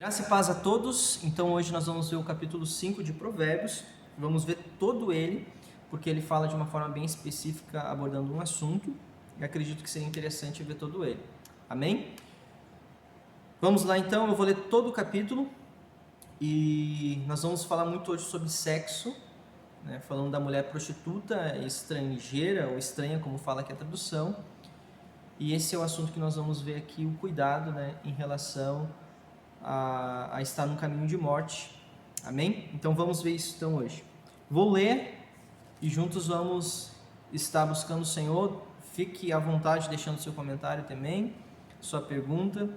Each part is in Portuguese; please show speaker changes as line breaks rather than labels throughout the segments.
Graça e paz a todos. Então hoje nós vamos ver o capítulo 5 de Provérbios. Vamos ver todo ele, porque ele fala de uma forma bem específica, abordando um assunto, e acredito que seria interessante ver todo ele. Amém? Vamos lá então, eu vou ler todo o capítulo e nós vamos falar muito hoje sobre sexo, né? Falando da mulher prostituta, estrangeira ou estranha, como fala aqui a tradução. E esse é o assunto que nós vamos ver aqui, o cuidado, né, em relação a estar num caminho de morte. Amém? Então vamos ver isso então hoje. Vou ler e juntos vamos estar buscando o Senhor. Fique à vontade deixando seu comentário também, sua pergunta.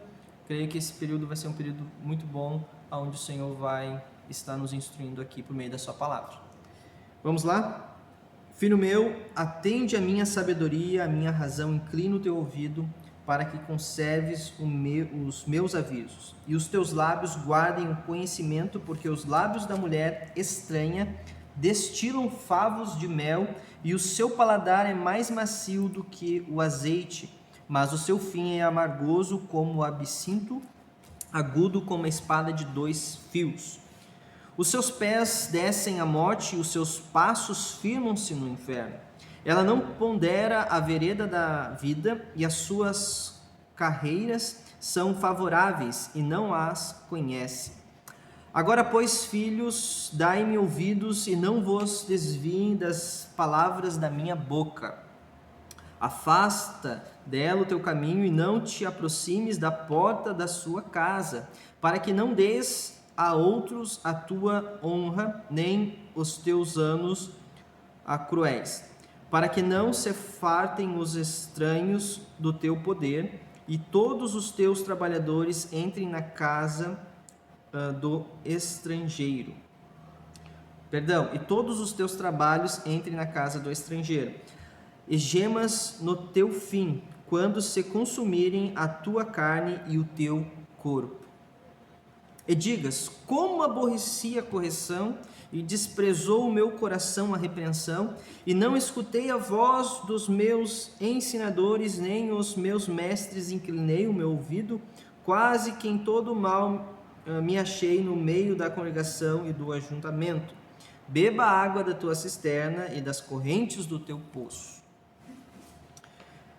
Creio que esse período vai ser um período muito bom, onde o Senhor vai estar nos instruindo aqui por meio da sua palavra. Vamos lá? Filho meu, atende a minha sabedoria, a minha razão, inclina o teu ouvido, para que conserves os meus avisos, e os teus lábios guardem o conhecimento, porque os lábios da mulher estranha destilam favos de mel, e o seu paladar é mais macio do que o azeite, mas o seu fim é amargoso como o absinto, agudo como a espada de 2 fios. Os seus pés descem à morte, e os seus passos firmam-se no inferno. Ela não pondera a vereda da vida, e as suas carreiras são favoráveis, e não as conhece. Agora, pois, filhos, dai-me ouvidos, e não vos desviem das palavras da minha boca. Afasta dela o teu caminho, e não te aproximes da porta da sua casa, para que não des a outros a tua honra, nem os teus anos a cruéis, para que não se fartem os estranhos do teu poder, e todos os teus trabalhadores entrem na casa do estrangeiro. E todos os teus trabalhos entrem na casa do estrangeiro. E gemas no teu fim, quando se consumirem a tua carne e o teu corpo. E digas, como aborreci a correção, e desprezou o meu coração a repreensão, e não escutei a voz dos meus ensinadores, nem os meus mestres inclinei o meu ouvido, quase que em todo mal me achei no meio da congregação e do ajuntamento. Beba a água da tua cisterna e das correntes do teu poço.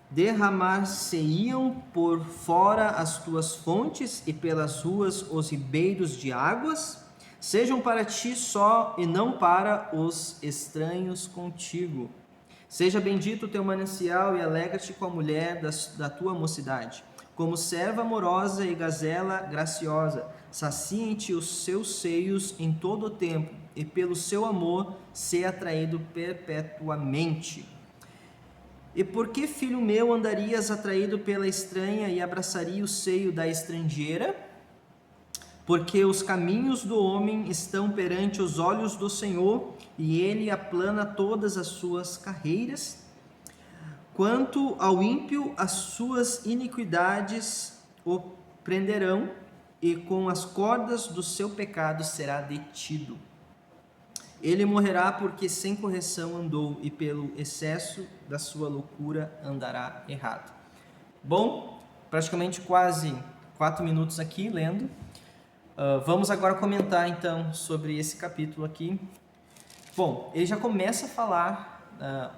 Derramar-se-iam por fora as tuas fontes, e pelas ruas os ribeiros de águas. Sejam para ti só, e não para os estranhos contigo. Seja bendito o teu manancial, e alegra-te com a mulher da tua mocidade. Como serva amorosa e gazela graciosa, saciem-te os seus seios em todo o tempo, e pelo seu amor ser atraído perpetuamente. E por que, filho meu, andarias atraído pela estranha e abraçaria o seio da estrangeira? Porque os caminhos do homem estão perante os olhos do Senhor, e ele aplana todas as suas carreiras. Quanto ao ímpio, as suas iniquidades o prenderão, e com as cordas do seu pecado será detido. Ele morrerá porque sem correção andou, e pelo excesso da sua loucura andará errado. Bom, praticamente quase 4 minutos aqui lendo. Vamos agora comentar então sobre esse capítulo aqui. Bom, ele já começa a falar,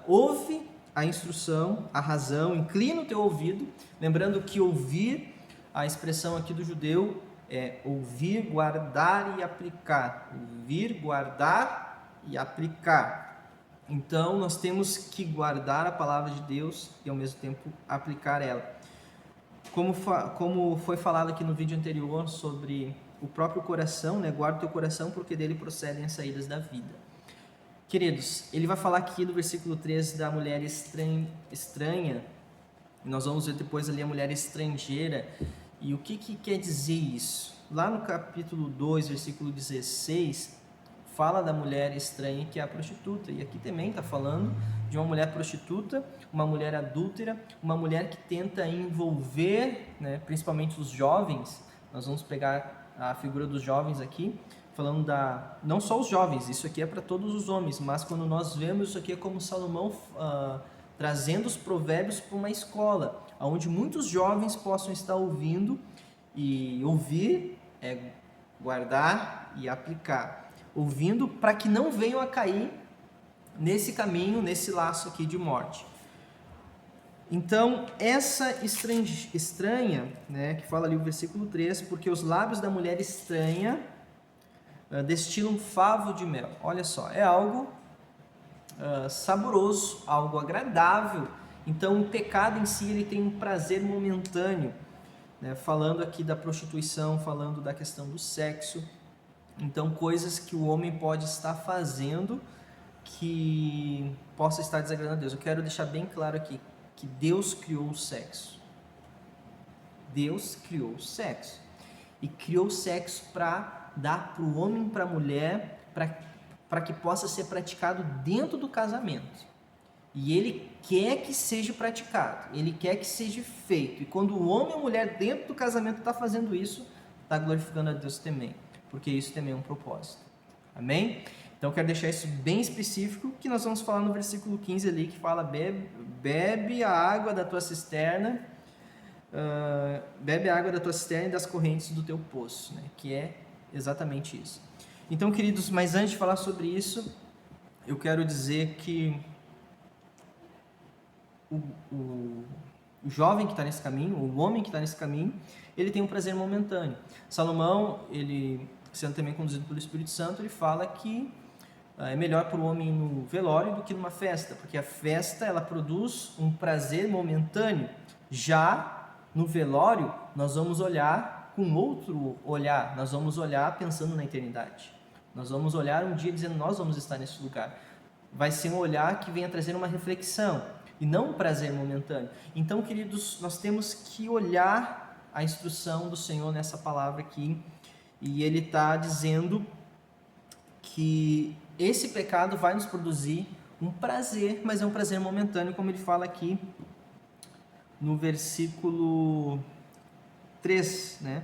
ouve a instrução, a razão, inclina o teu ouvido. Lembrando que ouvir, a expressão aqui do judeu é ouvir, guardar e aplicar. Ouvir, guardar e aplicar. Então nós temos que guardar a palavra de Deus e ao mesmo tempo aplicar ela. Como foi falado aqui no vídeo anterior sobre o próprio coração, né? Guarda o teu coração, porque dele procedem as saídas da vida. Queridos, ele vai falar aqui no versículo 13 da mulher estranha, e nós vamos ver depois ali a mulher estrangeira. E o que quer dizer isso? Lá no capítulo 2, versículo 16, fala da mulher estranha, que é a prostituta. E aqui também está falando de uma mulher prostituta, uma mulher adúltera, uma mulher que tenta envolver, né, principalmente os jovens. Nós vamos pegar a figura dos jovens aqui, falando não só os jovens, isso aqui é para todos os homens, mas quando nós vemos isso aqui é como Salomão trazendo os provérbios para uma escola, onde muitos jovens possam estar ouvindo, e ouvir é guardar e aplicar, ouvindo para que não venham a cair nesse caminho, nesse laço aqui de morte. Então, essa estranha, né, que fala ali o versículo 3, porque os lábios da mulher estranha destilam favo de mel. Olha só, é algo saboroso, algo agradável. Então, o pecado em si ele tem um prazer momentâneo, né? Falando aqui da prostituição, falando da questão do sexo. Então, coisas que o homem pode estar fazendo que possa estar desagradando a Deus. Eu quero deixar bem claro aqui que Deus criou o sexo. Deus criou o sexo. E criou o sexo para dar para o homem e para a mulher, para que possa ser praticado dentro do casamento. E Ele quer que seja praticado, Ele quer que seja feito. E quando o homem e a mulher dentro do casamento está fazendo isso, está glorificando a Deus também, porque isso também é um propósito. Amém? Então eu quero deixar isso bem específico, que nós vamos falar no versículo 15 ali, que fala: bebe a água da tua cisterna, bebe a água da tua cisterna e das correntes do teu poço, né? Que é exatamente isso. Então, queridos, mas antes de falar sobre isso, eu quero dizer que o jovem que está nesse caminho, o homem que está nesse caminho, ele tem um prazer momentâneo. Salomão, ele, sendo também conduzido pelo Espírito Santo, ele fala que é melhor para o homem ir no velório do que numa festa, porque a festa ela produz um prazer momentâneo. Já no velório, nós vamos olhar com outro olhar, nós vamos olhar pensando na eternidade. Nós vamos olhar um dia dizendo: nós vamos estar nesse lugar. Vai ser um olhar que venha trazer uma reflexão e não um prazer momentâneo. Então, queridos, nós temos que olhar a instrução do Senhor nessa palavra aqui, e Ele está dizendo que esse pecado vai nos produzir um prazer, mas é um prazer momentâneo, como Ele fala aqui no versículo 3, né?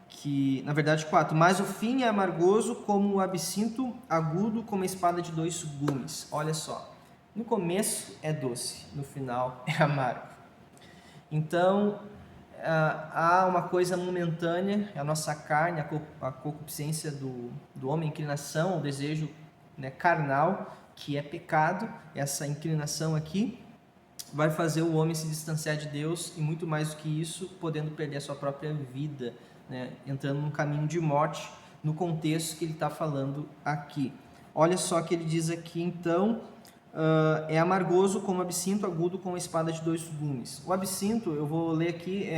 Que, na verdade, 4. Mas o fim é amargoso como o absinto, agudo como a espada de dois gumes. Olha só. No começo é doce, no final é amargo. Então, há uma coisa momentânea, a nossa carne, a concupiscência do homem, a inclinação, o desejo, né, carnal, que é pecado. Essa inclinação aqui vai fazer o homem se distanciar de Deus e, muito mais do que isso, podendo perder a sua própria vida, né, entrando num caminho de morte, no contexto que ele está falando aqui. Olha só que ele diz aqui, então: é amargoso como absinto, agudo como a espada de dois gumes. O absinto, eu vou ler aqui,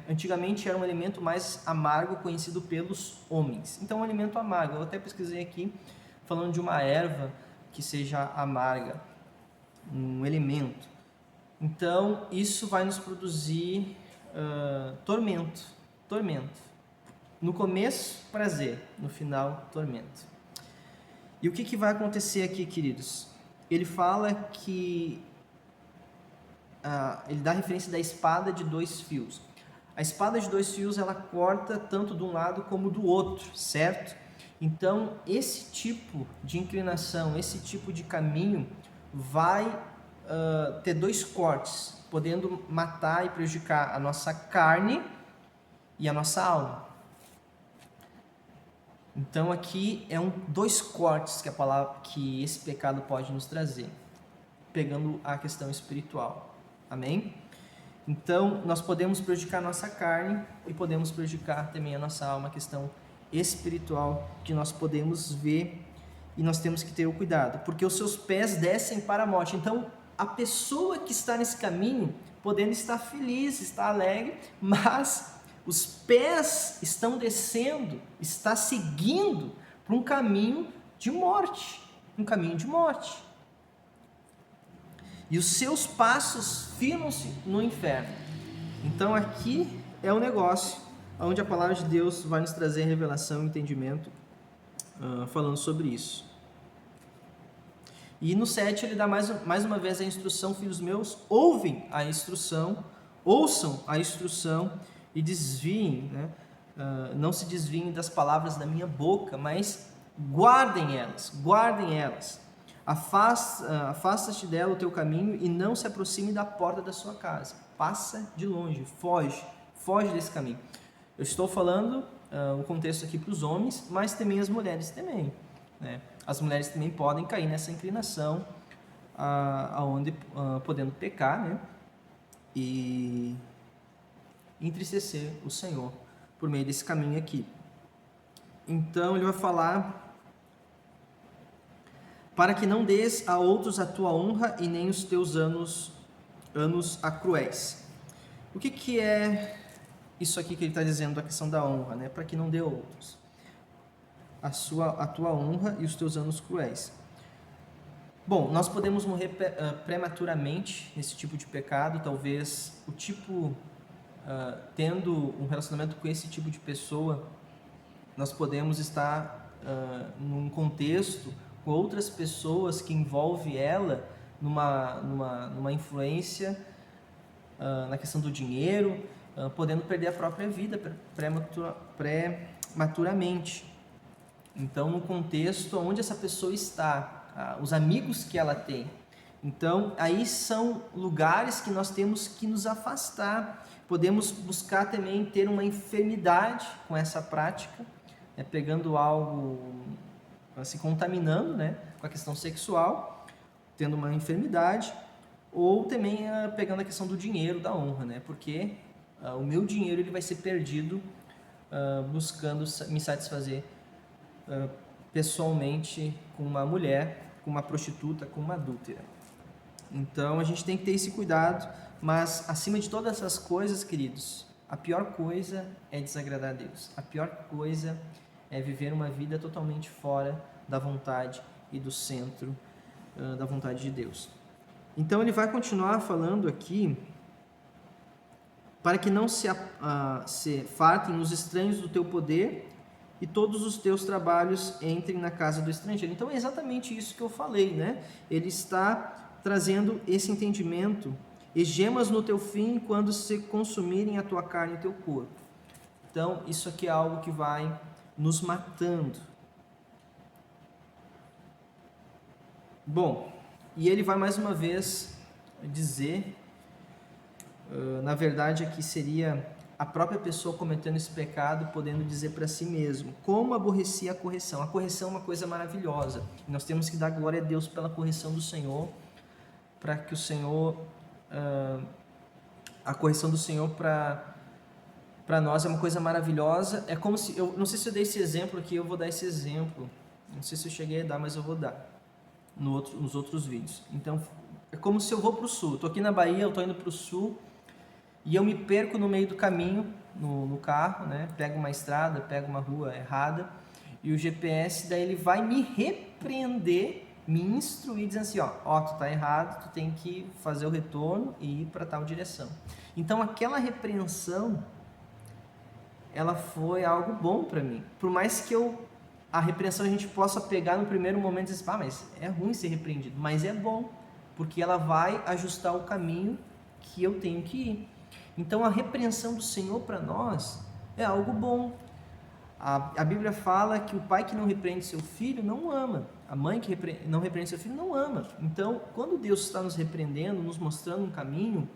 antigamente era um alimento mais amargo conhecido pelos homens. Então, um alimento amargo. Eu até pesquisei aqui, falando de uma erva que seja amarga, um elemento. Então, isso vai nos produzir tormento. No começo, prazer. No final, tormento. E o que vai acontecer aqui, queridos? Ele fala que ele dá referência da espada de dois fios. A espada de dois fios, ela corta tanto de um lado como do outro, certo? Então, esse tipo de inclinação, esse tipo de caminho vai ter dois cortes, podendo matar e prejudicar a nossa carne e a nossa alma. Então aqui dois cortes que esse pecado pode nos trazer, pegando a questão espiritual. Amém? Então nós podemos prejudicar a nossa carne e podemos prejudicar também a nossa alma, a questão espiritual que nós podemos ver, e nós temos que ter o cuidado, porque os seus pés descem para a morte. Então a pessoa que está nesse caminho, podendo estar feliz, estar alegre, mas os pés estão descendo, está seguindo para um caminho de morte, E os seus passos firmam-se no inferno. Então aqui é um negócio onde a palavra de Deus vai nos trazer revelação e entendimento, falando sobre isso. E no 7 ele dá mais uma vez a instrução: filhos meus, ouçam a instrução e desviem, né? Não se desviem das palavras da minha boca, mas guardem elas. Afasta-te dela o teu caminho e não se aproxime da porta da sua casa. Passa de longe, foge desse caminho. Eu estou falando o contexto aqui para os homens, mas também as mulheres também, né? As mulheres também podem cair nessa inclinação, aonde podendo pecar, né? E entristecer o Senhor por meio desse caminho aqui. Então ele vai falar: para que não dês a outros a tua honra e nem os teus anos a cruéis. O que é isso aqui que ele está dizendo, a questão da honra, né? Para que não dê a outros a tua honra e os teus anos cruéis. Bom, nós podemos morrer prematuramente nesse tipo de pecado. Talvez o tipo, tendo um relacionamento com esse tipo de pessoa, nós podemos estar num contexto com outras pessoas que envolve ela numa influência na questão do dinheiro, podendo perder a própria vida prematuramente. Então, no contexto onde essa pessoa está, os amigos que ela tem. Então, aí são lugares que nós temos que nos afastar. Podemos buscar também ter uma enfermidade com essa prática, né, pegando algo, se contaminando, né, com a questão sexual, tendo uma enfermidade, ou também pegando a questão do dinheiro, da honra, né, porque o meu dinheiro ele vai ser perdido buscando me satisfazer pessoalmente com uma mulher, com uma prostituta, com uma adúltera. Então a gente tem que ter esse cuidado, mas acima de todas essas coisas, queridos, a pior coisa é desagradar a Deus. A pior coisa é viver uma vida totalmente fora da vontade e do centro da vontade de Deus. Então ele vai continuar falando aqui: para que não se fartem os estranhos do teu poder e todos os teus trabalhos entrem na casa do estrangeiro. Então é exatamente isso que eu falei, né? Ele está trazendo esse entendimento: e gemas no teu fim quando se consumirem a tua carne e o teu corpo. Então isso aqui é algo que vai nos matando. Bom, e ele vai mais uma vez dizer, na verdade aqui seria a própria pessoa cometendo esse pecado, podendo dizer para si mesmo: como aborreci a correção. A correção é uma coisa maravilhosa. Nós temos que dar glória a Deus pela correção do Senhor, para que o Senhor, a correção do Senhor para nós é uma coisa maravilhosa. É como se, eu não sei se eu dei esse exemplo aqui, eu vou dar esse exemplo. Não sei se eu cheguei a dar, mas eu vou dar nos outros vídeos. Então, é como se eu vou para o sul. Estou aqui na Bahia, eu estou indo para o sul, e eu me perco no meio do caminho, no carro, né? Pego uma estrada, pego uma rua errada, e o GPS daí ele vai me repreender, me instruir, dizendo assim: ó, tu tá errado, tu tem que fazer o retorno e ir para tal direção. Então aquela repreensão, ela foi algo bom para mim. Por mais que a repreensão a gente possa pegar no primeiro momento e dizer: mas é ruim ser repreendido, mas é bom, porque ela vai ajustar o caminho que eu tenho que ir. Então a repreensão do Senhor para nós é algo bom. A Bíblia fala que o pai que não repreende seu filho não ama. A mãe que não repreende seu filho não ama. Então, quando Deus está nos repreendendo, nos mostrando um caminho,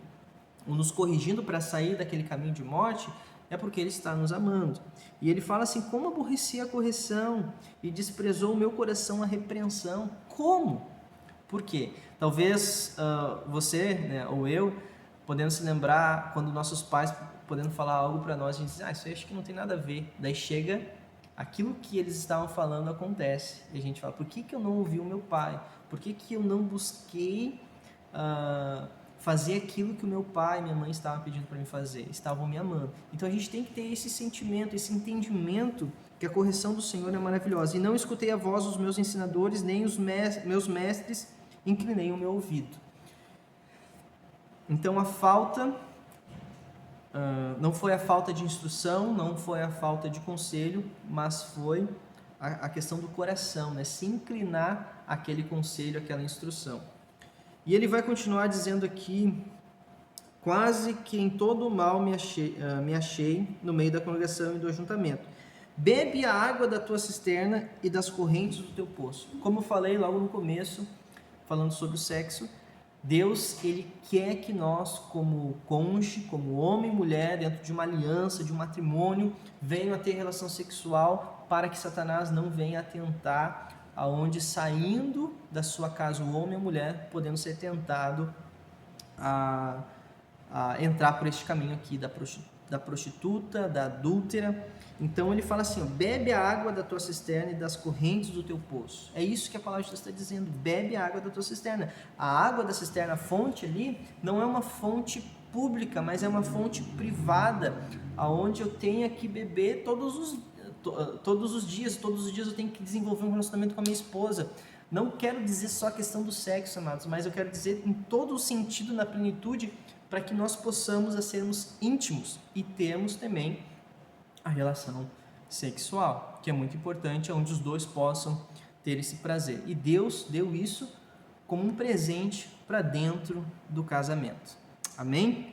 ou nos corrigindo para sair daquele caminho de morte, é porque Ele está nos amando. E Ele fala assim: como aborreci a correção e desprezou o meu coração a repreensão. Como? Por quê? Talvez você, né, ou eu, podendo se lembrar quando nossos pais podendo falar algo para nós, a gente diz: isso aí acho que não tem nada a ver. Daí chega, aquilo que eles estavam falando acontece. E a gente fala: por que eu não ouvi o meu pai? Por que eu não busquei fazer aquilo que o meu pai e minha mãe estavam pedindo para mim fazer? Estavam me amando. Então a gente tem que ter esse sentimento, esse entendimento que a correção do Senhor é maravilhosa. E não escutei a voz dos meus ensinadores, nem os meus mestres, inclinei o meu ouvido. Então a falta, não foi a falta de instrução, não foi a falta de conselho, mas foi a questão do coração, né? Se inclinar àquele conselho, àquela instrução. E ele vai continuar dizendo aqui: quase que em todo o mal me achei no meio da congregação e do ajuntamento. Bebe a água da tua cisterna e das correntes do teu poço. Como eu falei logo no começo, falando sobre o sexo, Deus, ele quer que nós, como cônjuge, como homem e mulher, dentro de uma aliança, de um matrimônio, venham a ter relação sexual para que Satanás não venha a tentar, aonde saindo da sua casa o homem e a mulher, podendo ser tentado a entrar por este caminho aqui da prostituta, da adúltera. Então ele fala assim, ó, bebe a água da tua cisterna e das correntes do teu poço. É isso que a palavra de Deus está dizendo, bebe a água da tua cisterna. A água da cisterna, a fonte ali, não é uma fonte pública, mas é uma fonte privada, aonde eu tenho que beber todos os dias eu tenho que desenvolver um relacionamento com a minha esposa. Não quero dizer só a questão do sexo, amados, mas eu quero dizer em todo o sentido, na plenitude, para que nós possamos sermos íntimos e termos também a relação sexual, que é muito importante, onde os dois possam ter esse prazer. E Deus deu isso como um presente para dentro do casamento. Amém?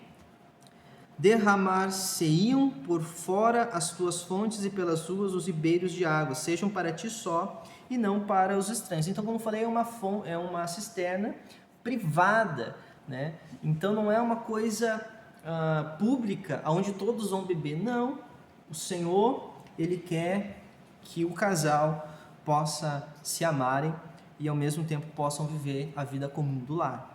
Derramar-se-iam por fora as tuas fontes e pelas ruas os ribeiros de água, sejam para ti só e não para os estranhos. Então, como eu falei, é uma cisterna privada, né? Então não é uma coisa pública, onde todos vão beber. Não, o Senhor, ele quer que o casal possa se amarem e ao mesmo tempo possam viver a vida comum do lar.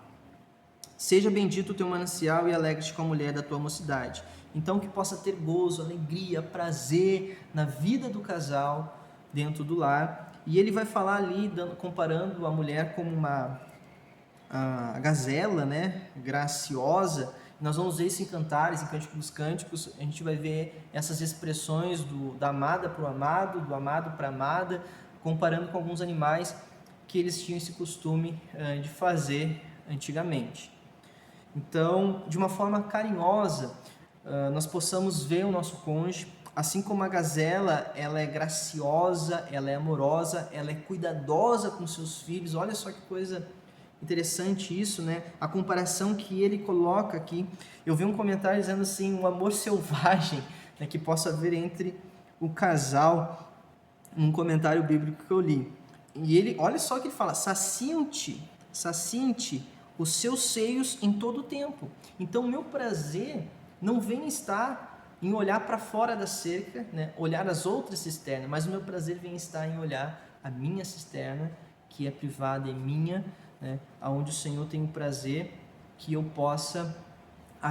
Seja bendito o teu manancial e alegre-te com a mulher da tua mocidade. Então que possa ter gozo, alegria, prazer na vida do casal dentro do lar. E ele vai falar ali, comparando a mulher como a gazela, né, graciosa. Nós vamos ver isso em Cantares, em Cântico dos Cânticos. A gente vai ver essas expressões da amada para o amado, do amado para a amada, comparando com alguns animais que eles tinham esse costume de fazer antigamente. Então, de uma forma carinhosa, nós possamos ver o nosso cônjuge, assim como a gazela, ela é graciosa, ela é amorosa, ela é cuidadosa com seus filhos. Olha só que coisa interessante isso, né? A comparação que ele coloca aqui. Eu vi um comentário dizendo assim, um amor selvagem, né, que possa haver entre o casal, um comentário bíblico que eu li. E ele, olha só o que ele fala, saciam-te os seus seios em todo o tempo. Então, o meu prazer não vem estar em olhar para fora da cerca, né? Olhar as outras cisternas, mas o meu prazer vem estar em olhar a minha cisterna, que é privada e minha, né? Onde o Senhor tem o prazer que eu possa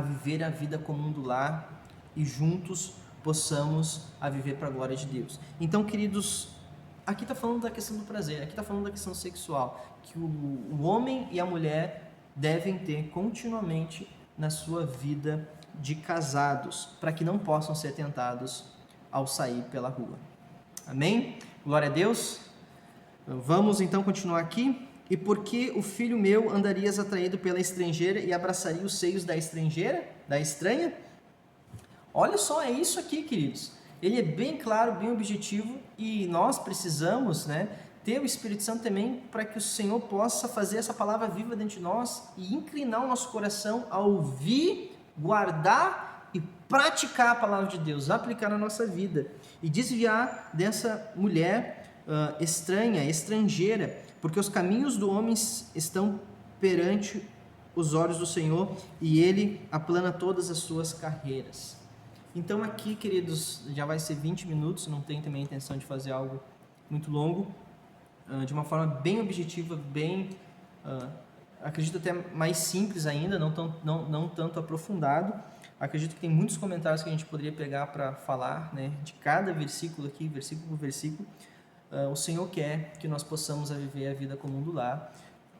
viver a vida comum do lar e juntos possamos viver para a glória de Deus. Então, queridos, aqui está falando da questão do prazer, aqui está falando da questão sexual, que o homem e a mulher devem ter continuamente na sua vida de casados, para que não possam ser tentados ao sair pela rua. Amém? Glória a Deus. Vamos então continuar aqui. E por que o filho meu andarias atraído pela estrangeira e abraçaria os seios da estrangeira, da estranha? Olha só, é isso aqui, queridos. Ele é bem claro, bem objetivo, e nós precisamos, né, ter o Espírito Santo também para que o Senhor possa fazer essa palavra viva dentro de nós e inclinar o nosso coração a ouvir, guardar e praticar a palavra de Deus, aplicar na nossa vida e desviar dessa mulher estranha, estrangeira, porque os caminhos do homem estão perante os olhos do Senhor e Ele aplana todas as suas carreiras. Então aqui, queridos, já vai ser 20 minutos, não tem também a intenção de fazer algo muito longo, de uma forma bem objetiva, bem, acredito até mais simples ainda, não tanto aprofundado. Acredito que tem muitos comentários que a gente poderia pegar para falar, né, de cada versículo aqui, versículo por versículo. O Senhor quer que nós possamos viver a vida comum do lar,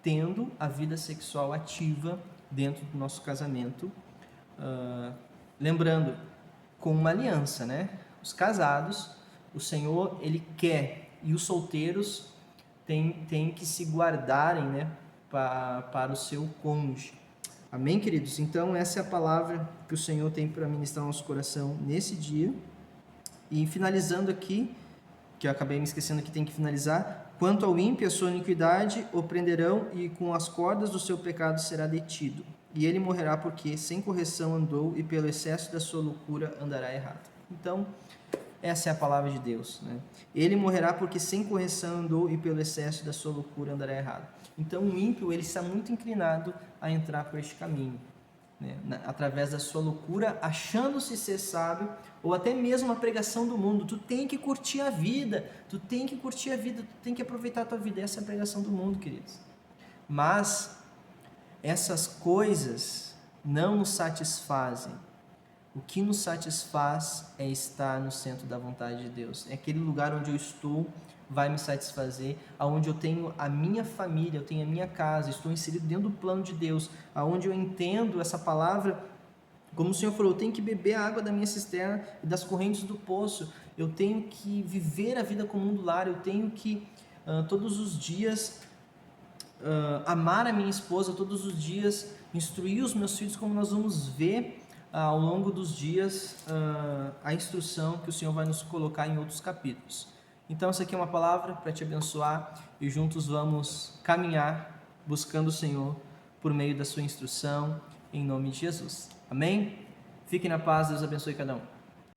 tendo a vida sexual ativa dentro do nosso casamento. Lembrando, com uma aliança, né? Os casados, o Senhor, Ele quer, e os solteiros têm que se guardarem, né, para o seu cônjuge. Amém, queridos? Então, essa é a palavra que o Senhor tem para ministrar no nosso coração nesse dia. E finalizando aqui, que eu acabei me esquecendo que tem que finalizar, quanto ao ímpio, a sua iniquidade o prenderão e com as cordas do seu pecado será detido. E ele morrerá porque sem correção andou e pelo excesso da sua loucura andará errado. Então, Essa é a palavra de Deus, né? Ele morrerá porque sem correção andou e pelo excesso da sua loucura andará errado. Então o ímpio, ele está muito inclinado a entrar por este caminho, né? Através da sua loucura, achando-se ser sábio, ou até mesmo a pregação do mundo. Tu tem que curtir a vida, tu tem que curtir a vida, tu tem que aproveitar a tua vida. Essa é a pregação do mundo, queridos. Mas essas coisas não nos satisfazem. O que nos satisfaz é estar no centro da vontade de Deus. É aquele lugar onde eu estou, vai me satisfazer, aonde eu tenho a minha família, eu tenho a minha casa, estou inserido dentro do plano de Deus, aonde eu entendo essa palavra, como o Senhor falou, eu tenho que beber a água da minha cisterna e das correntes do poço, eu tenho que viver a vida comum do lar, eu tenho que todos os dias amar a minha esposa, todos os dias instruir os meus filhos, como nós vamos ver ao longo dos dias a instrução que o Senhor vai nos colocar em outros capítulos. Então essa aqui é uma palavra para te abençoar e juntos vamos caminhar buscando o Senhor por meio da sua instrução, em nome de Jesus. Amém? Fiquem na paz, Deus abençoe cada um.